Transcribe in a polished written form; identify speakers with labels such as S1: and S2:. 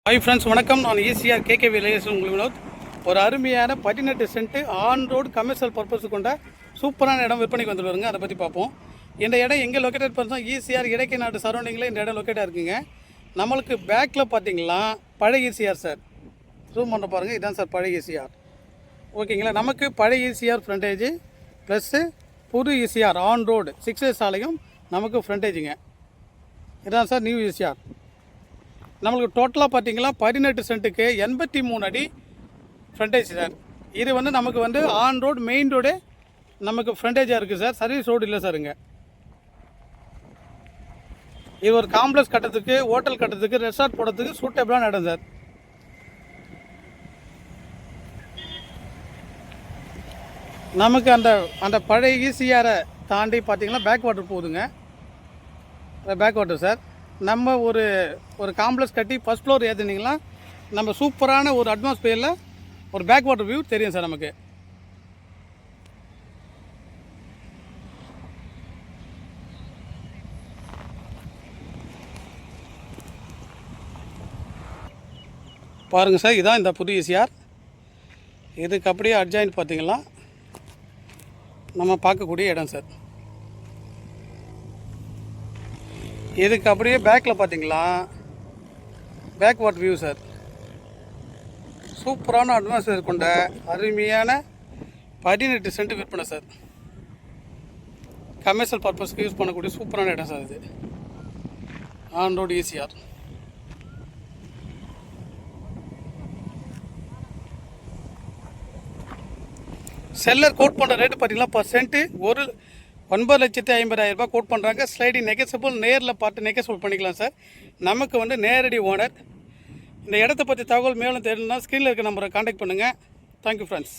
S1: Hi friends, வணக்கம். நான் ECR KKV lace உங்களுக்கு ஒரு அருமையான 18 cent on road commercial purpose கொண்ட சூப்பரான இடம் விற்பனைக்கு வந்துடுவாருங்க. அதை பற்றி பார்ப்போம். இந்த இடம் எங்கே லொக்கேட்டட் பண்ணோம்? ஈசிஆர் இடைக்கை நாட்டு சரௌண்டிங்கில் இந்த இடம் லொக்கேட்டாக இருக்குங்க. நம்மளுக்கு பேக்கில் பார்த்தீங்களா பழைய ஈசிஆர் சார். ரூம் பண்ண பாருங்கள், இதுதான் சார் பழைய ஈசிஆர். ஓகேங்களா? நமக்கு பழைய ஈசிஆர் ஃப்ரண்டேஜ் ப்ளஸ்ஸு புது ஈசிஆர் ஆன் ரோடு 6 சாலையும் நமக்கு ஃப்ரண்டேஜுங்க. இதுதான் சார் நியூ ஈசிஆர். நம்மளுக்கு டோட்டலாக பார்த்தீங்கன்னா 18 சென்ட்டுக்கு 83 அடி ஃப்ரண்டேஜ் சார். இது நமக்கு ஆன் ரோடு மெயின் ரோடு நமக்கு ஃப்ரண்டேஜாக இருக்குது சார். சர்வீஸ் ரோடு இல்லை சாருங்க. இது ஒரு காம்ப்ளெக்ஸ் கட்டுறதுக்கு, ஹோட்டல் கட்டுறதுக்கு, ரெசார்ட் போடுறதுக்கு சூட்டபிளான இடம் சார். நமக்கு அந்த பழைய ஈசிஆரை தாண்டி பார்த்தீங்கன்னா பேக் வாட்டர் போகுதுங்க. Back water sir. நம்ம ஒரு காம்ப்ளெக்ஸ் கட்டி ஃபஸ்ட் ஃப்ளோர் ஏற்றுனீங்கன்னா நம்ம சூப்பரான ஒரு அட்மாஸ்பியரில் ஒரு பேக் வாட்டர் வியூ தெரியும் சார் நமக்கு. பாருங்கள் சார், இதுதான் இந்த புது ஈசிஆர். இதுக்கு அப்படியே அட்ஜாயின் பார்த்தீங்கன்னா நம்ம பார்க்கக்கூடிய இடம் சார். இதுக்கு அப்படியே பேக்கில் பார்த்தீங்களா பேக் வாட்டர் வியூ சார். சூப்பரான அட்மாஸ்பியர் கொண்ட அருமையான 18 சென்ட் விற்பனை சார். கமர்ஷியல் பர்பஸ்க்கு யூஸ் பண்ணக்கூடிய சூப்பரான இடம் சார் இது. On road ECR. Seller quote பண்ணுற ரேட்டு பார்த்தீங்கன்னா பர் சென்ட்டு 9,50,000 கோட் பண்ணுறாங்க. ஸ்லைடிங் நெகசபிள், நேரில் பார்த்து நெகசபிள் பண்ணிக்கலாம் சார். நமக்கு நேரடி ஓனர். இந்த இடத்த பற்றி தகவல் மேலும் தெரியலனா ஸ்க்ரீனில் இருக்க நம்பரை கான்டாக்ட் பண்ணுங்கள். Thank you friends.